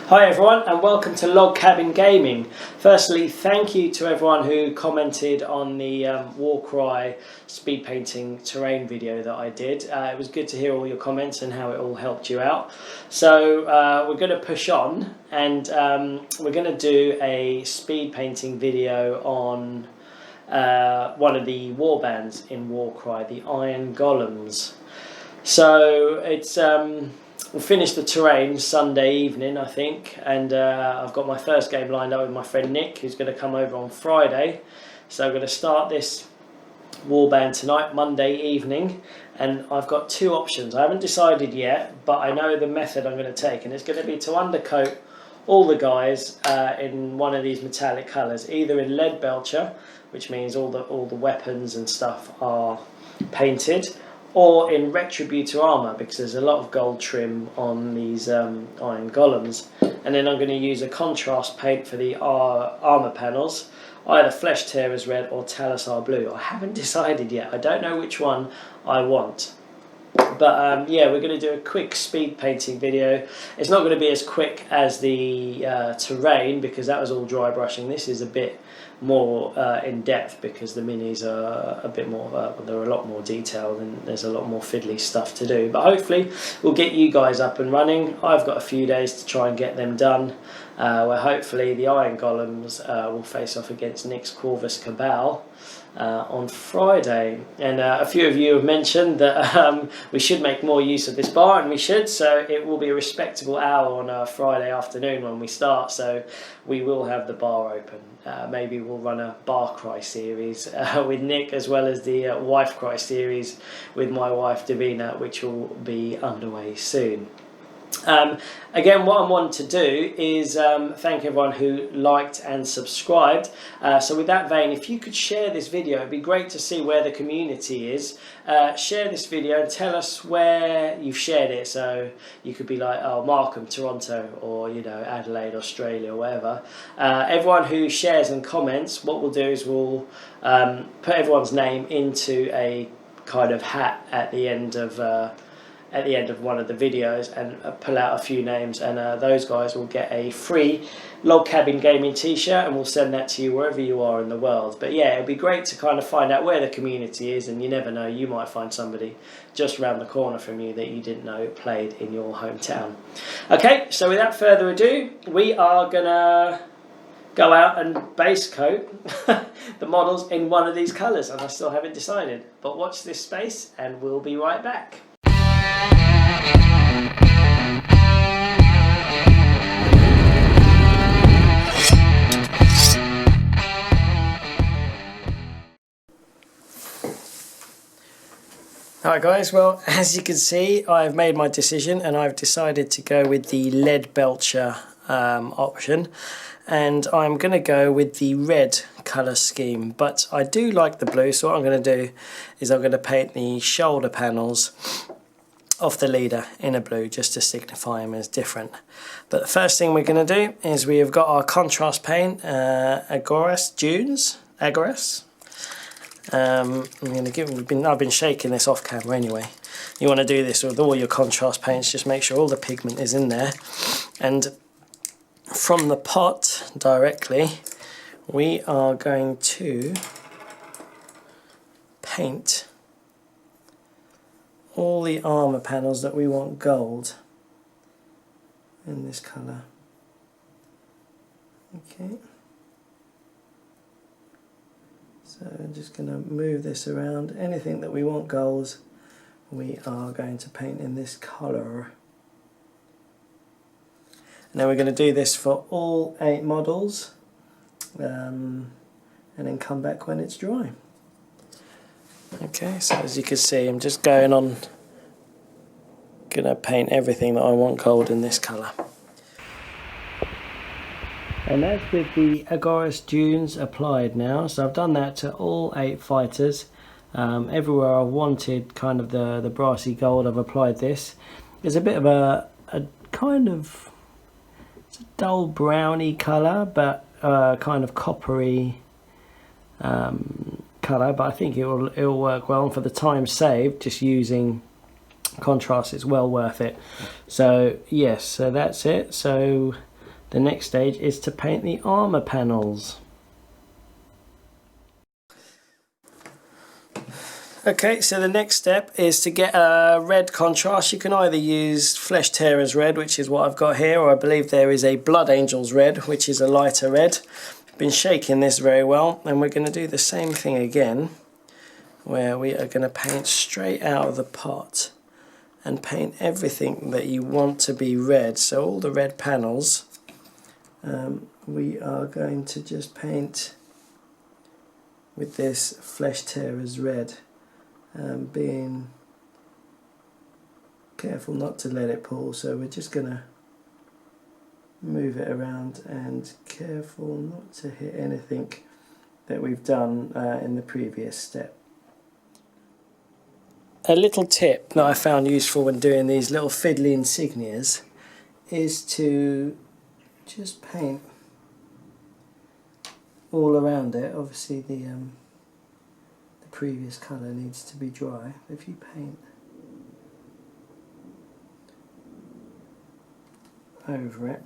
Hi everyone and welcome to Log Cabin Gaming. Firstly, thank you to everyone who commented on the Warcry speed painting terrain video that I did. It was good to hear all your comments and how it all helped you out. So we're going to push on and we're going to do a speed painting video on one of the warbands in Warcry, the Iron Golems. So it's we'll finish the terrain Sunday evening, I think, and I've got my first game lined up with my friend Nick, who's going to come over on Friday. So I'm going to start this warband tonight, Monday evening, and I've got two options. I haven't decided yet, but I know the method I'm going to take, and it's going to be to undercoat all the guys in one of these metallic colours, either in Leadbelcher, which means all the weapons and stuff are painted, or in Retributor Armour, because there's a lot of gold trim on these Iron Golems. And then I'm going to use a contrast paint for the armour panels, either Flesh Tearers Red or Talassar Blue. I haven't decided yet. I don't know which one I want. But yeah, we're going to do a quick speed painting video. It's not going to be as quick as the terrain, because that was all dry brushing. This is a bit more in depth, because the minis are a bit more, they're a lot more detailed and there's a lot more fiddly stuff to do. But hopefully we'll get you guys up and running. I've got a few days to try and get them done, where hopefully the Iron Golems will face off against Nick's Corvus Cabal on Friday. And a few of you have mentioned that we should make more use of this bar, and we should, so it will be a respectable hour on a Friday afternoon when we start, so we will have the bar open. Maybe we'll run a Bar Cry series with Nick, as well as the Wife Cry series with my wife Davina, which will be underway soon. Again, what I want to do is thank everyone who liked and subscribed. So with that vein, if you could share this video, it'd be great to see where the community is. Share this video and tell us where you've shared it. So you could be like, oh, Markham, Toronto, or you know, Adelaide, Australia, or wherever. Everyone who shares and comments, what we'll do is we'll put everyone's name into a kind of hat at the end of one of the videos, and pull out a few names, and those guys will get a free Log Cabin Gaming t-shirt, and we'll send that to you wherever you are in the world. But yeah, it'd be great to kind of find out where the community is, and you never know, you might find somebody just around the corner from you that you didn't know played in your hometown. Okay, so without further ado, we are gonna go out and base coat the models in one of these colours, and I still haven't decided. But watch this space and we'll be right back. Alright guys, well, as you can see, I've made my decision and I've decided to go with the Leadbelcher option, and I'm going to go with the red colour scheme, but I do like the blue, so what I'm going to do is I'm going to paint the shoulder panels off the leader in a blue, just to signify them as different. But the first thing we're going to do is we have got our contrast paint, Aggaros Dunes, I'm going to give. I've been shaking this off camera anyway. You want to do this with all your contrast paints. Just make sure all the pigment is in there, and from the pot directly, we are going to paint all the armour panels that we want gold in this colour. Okay. So I'm just going to move this around. Anything that we want gold, we are going to paint in this colour. And then we're going to do this for all 8 models, and then come back when it's dry. Okay, so as you can see, I'm just going on, going to paint everything that I want gold in this colour. And that's with the Aggaros Dunes applied now. So I've done that to all 8 fighters. Everywhere I wanted kind of the brassy gold, I've applied this. It's a bit of a kind of, it's a dull browny colour, but kind of coppery colour. But I think it will work well. And for the time saved, just using contrast, it's well worth it. So yes, so that's it. So the next stage is to paint the armour panels. Okay, so the next step is to get a red contrast. You can either use Flesh Tearers red, which is what I've got here, or I believe there is a Blood Angels red, which is a lighter red. I've been shaking this very well, and we're going to do the same thing again, where we are going to paint straight out of the pot and paint everything that you want to be red. So all the red panels, we are going to just paint with this Flesh Tearers red. Being careful not to let it pull, so we're just going to move it around and careful not to hit anything that we've done in the previous step. A little tip that I found useful when doing these little fiddly insignias is to just paint all around it. Obviously the previous colour needs to be dry. If you paint over it,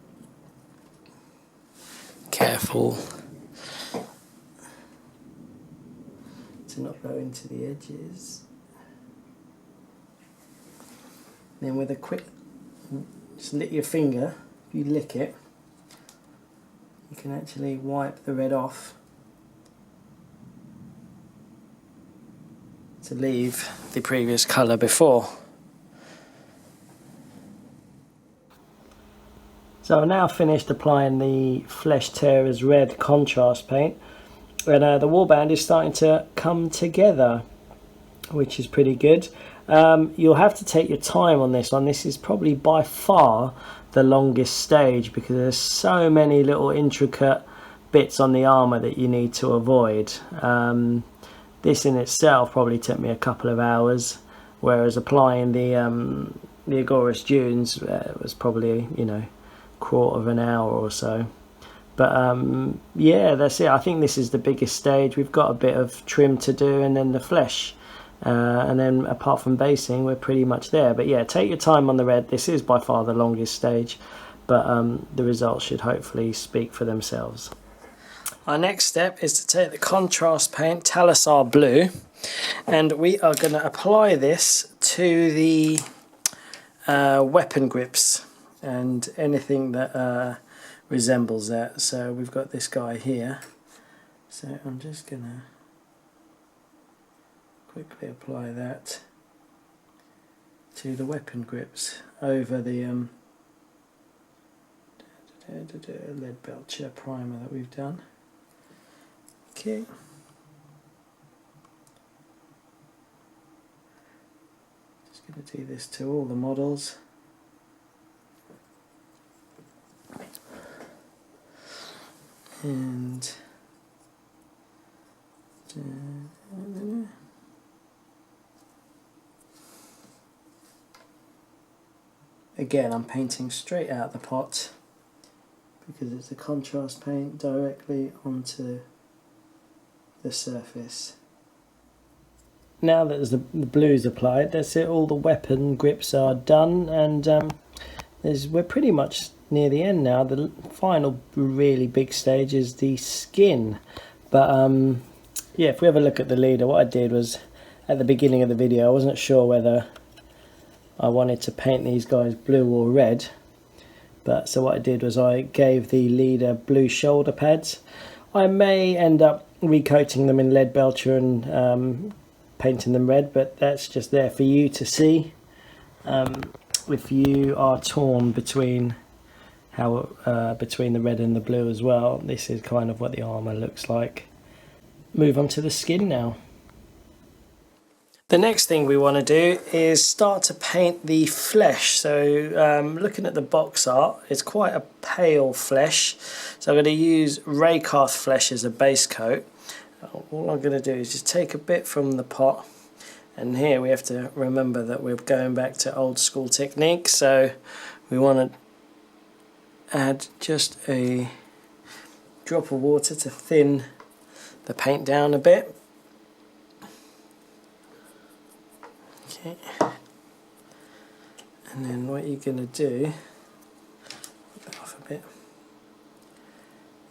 careful to not go into the edges. Then with a quick, just lick your finger, if you lick it, you can actually wipe the red off to leave the previous colour before. So I've now finished applying the Flesh Tearers red contrast paint, and the warband is starting to come together, which is pretty good. You'll have to take your time on this one. This is probably by far the longest stage because there's so many little intricate bits on the armour that you need to avoid. This in itself probably took me a couple of hours, whereas applying the Aggaros Dunes was probably, you know, quarter of an hour or so. But yeah, that's it. I think this is the biggest stage. We've got a bit of trim to do and then the flesh. And then apart from basing, we're pretty much there. But yeah, take your time on the red. This is by far the longest stage, but the results should hopefully speak for themselves. Our next step is to take the contrast paint Talassar Blue, and we are going to apply this to the weapon grips and anything that resembles that. So we've got this guy here, so I'm just going to quickly apply that to the weapon grips over the Leadbelcher primer that we've done. Okay. Just going to do this to all the models. And again, I'm painting straight out the pot because it's a contrast paint directly onto the surface. Now that the blue's applied, that's it, all the weapon grips are done, and we're pretty much near the end now. The final really big stage is the skin. But yeah, if we have a look at the leader, what I did was at the beginning of the video I wasn't sure whether I wanted to paint these guys blue or red, but so what I did was I gave the leader blue shoulder pads. I may end up recoating them in Leadbelcher and painting them red, but that's just there for you to see. If you are torn between between the red and the blue as well, this is kind of what the armour looks like. Move on to the skin now. The next thing we want to do is start to paint the flesh. So looking at the box art, it's quite a pale flesh. So I'm going to use Rakarth Flesh as a base coat. All I'm going to do is just take a bit from the pot. And here we have to remember that we're going back to old school techniques. So we want to add just a drop of water to thin the paint down a bit. Okay, and then what you're going to do, put that off a bit,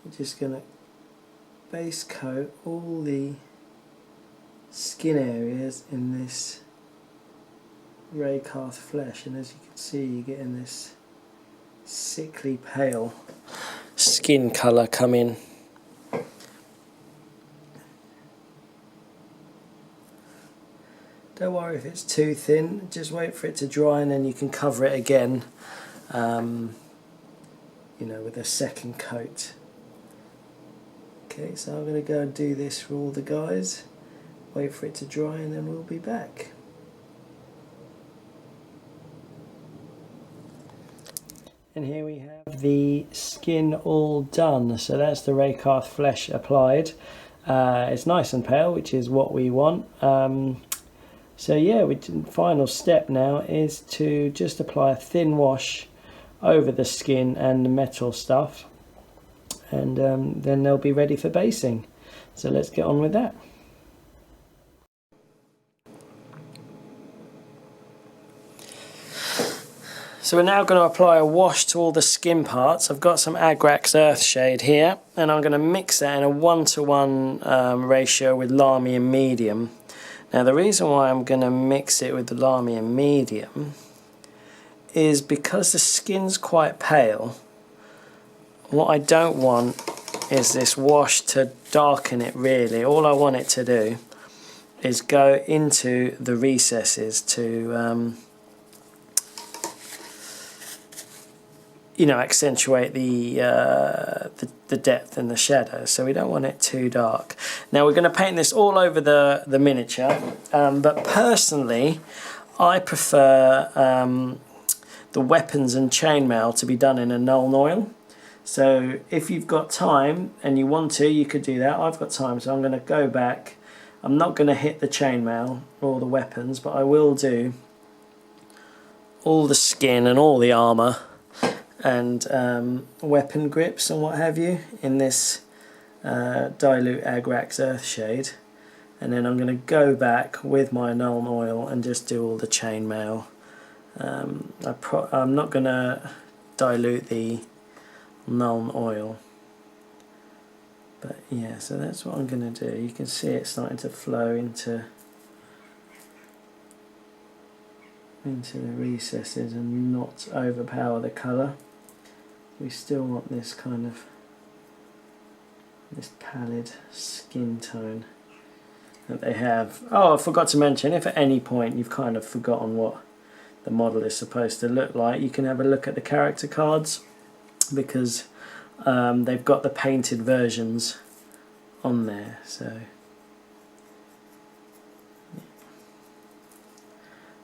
we're just going to base coat all the skin areas in this Rakarth Flesh, and as you can see you're getting this sickly pale skin colour come in. Don't worry if it's too thin, just wait for it to dry and then you can cover it again, you know, with a second coat. Okay, so I'm going to go and do this for all the guys, wait for it to dry and then we'll be back. And here we have the skin all done, so that's the Rakarth Flesh applied. It's nice and pale, which is what we want. So yeah, the final step now is to just apply a thin wash over the skin and the metal stuff, and then they'll be ready for basing. So let's get on with that. So we're now going to apply a wash to all the skin parts. I've got some Agrax Earthshade here, and I'm going to mix that in a 1-to-1 ratio with Lahmian Medium. Now the reason why I'm going to mix it with the Lahmian Medium is because the skin's quite pale. What I don't want is this wash to darken it really. All I want it to do is go into the recesses to you know, accentuate the depth and the shadow, so we don't want it too dark. Now we're going to paint this all over the miniature, but personally I prefer the weapons and chainmail to be done in a Nuln Oil. So if you've got time and you want to, you could do that. I've got time, so I'm going to go back. I'm not going to hit the chainmail or the weapons, but I will do all the skin and all the armour and weapon grips and what have you in this dilute Agrax Earthshade, and then I'm going to go back with my Nuln Oil and just do all the chainmail. I'm not going to dilute the Nuln Oil, but yeah, so that's what I'm going to do. You can see it starting to flow into the recesses and not overpower the colour. We still want this kind of pallid skin tone that they have. Oh, I forgot to mention, if at any point you've kind of forgotten what the model is supposed to look like, you can have a look at the character cards, because they've got the painted versions on there. So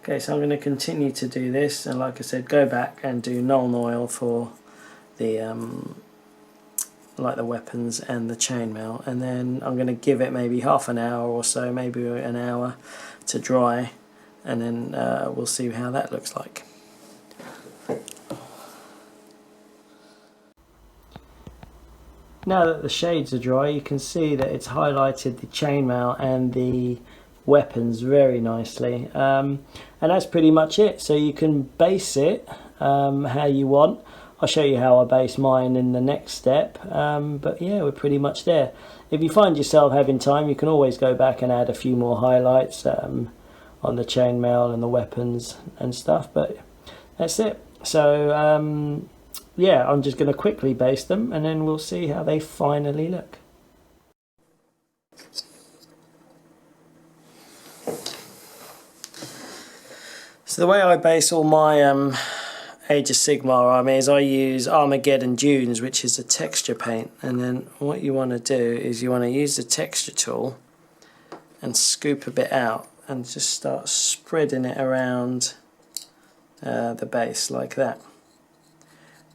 okay, so I'm going to continue to do this, and like I said, go back and do Nuln Oil for the like the weapons and the chainmail, and then I'm going to give it maybe half an hour or so, maybe an hour to dry, and then we'll see how that looks like. Now that the shades are dry, you can see that it's highlighted the chainmail and the weapons very nicely, and that's pretty much it. So you can base it how you want. I'll show you how I base mine in the next step, but yeah, we're pretty much there. If you find yourself having time, you can always go back and add a few more highlights on the chainmail and the weapons and stuff, but that's it. So yeah, I'm just going to quickly base them and then we'll see how they finally look. So the way I base all my Age of Sigmar army is I use Armageddon Dunes, which is a texture paint, and then what you want to do is you want to use the texture tool and scoop a bit out and just start spreading it around the base like that,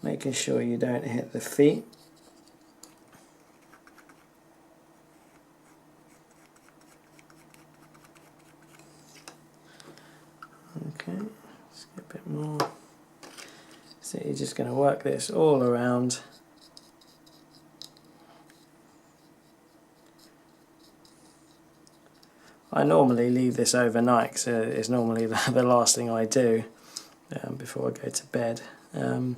making sure you don't hit the feet. Okay, let's get a bit more. So you're just going to work this all around. I normally leave this overnight because it's normally the last thing I do before I go to bed. But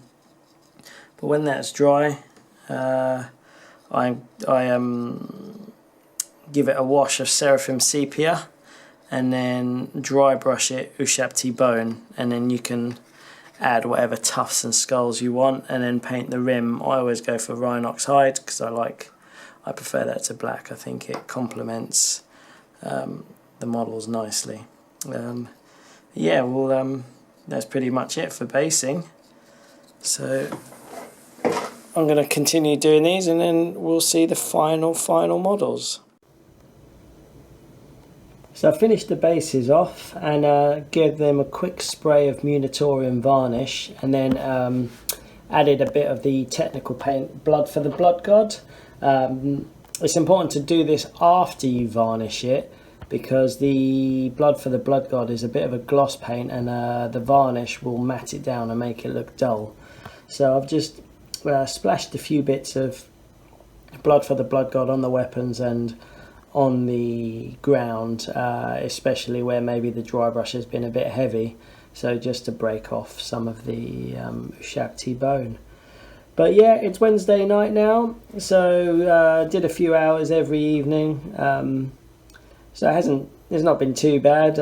when that's dry, I'll I give it a wash of Seraphim Sepia, and then dry brush it Ushabti Bone, and then you can add whatever tufts and skulls you want, and then paint the rim. I always go for Rhinox hide because I prefer that to black. I think it complements the models nicely. Yeah, well, that's pretty much it for basing. So I'm going to continue doing these, and then we'll see the final models. So I finished the bases off and gave them a quick spray of Munitorium varnish, and then added a bit of the technical paint Blood for the Blood God. It's important to do this after you varnish it, because the Blood for the Blood God is a bit of a gloss paint, and the varnish will matte it down and make it look dull. So I've just splashed a few bits of Blood for the Blood God on the weapons and on the ground, especially where maybe the dry brush has been a bit heavy, so just to break off some of the Ushabti Bone. But yeah, it's Wednesday night now, so did a few hours every evening, so it's not been too bad.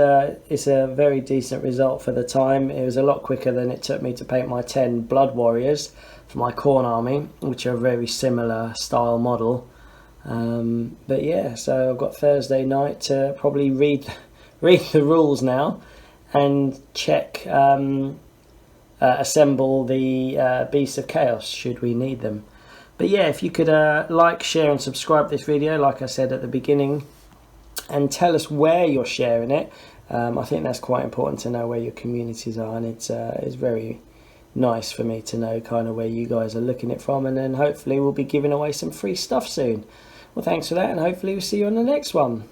It's a very decent result for the time. It was a lot quicker than it took me to paint my 10 Blood Warriors for my Khorne army, which are a very similar style model. But yeah, so I've got Thursday night to probably read the rules now and check, assemble the Beasts of Chaos should we need them. But yeah, if you could like, share and subscribe to this video, like I said at the beginning, and tell us where you're sharing it. I think that's quite important to know where your communities are, and it's very nice for me to know kind of where you guys are looking at from, and then hopefully we'll be giving away some free stuff soon. Well, thanks for that, and hopefully we'll see you on the next one.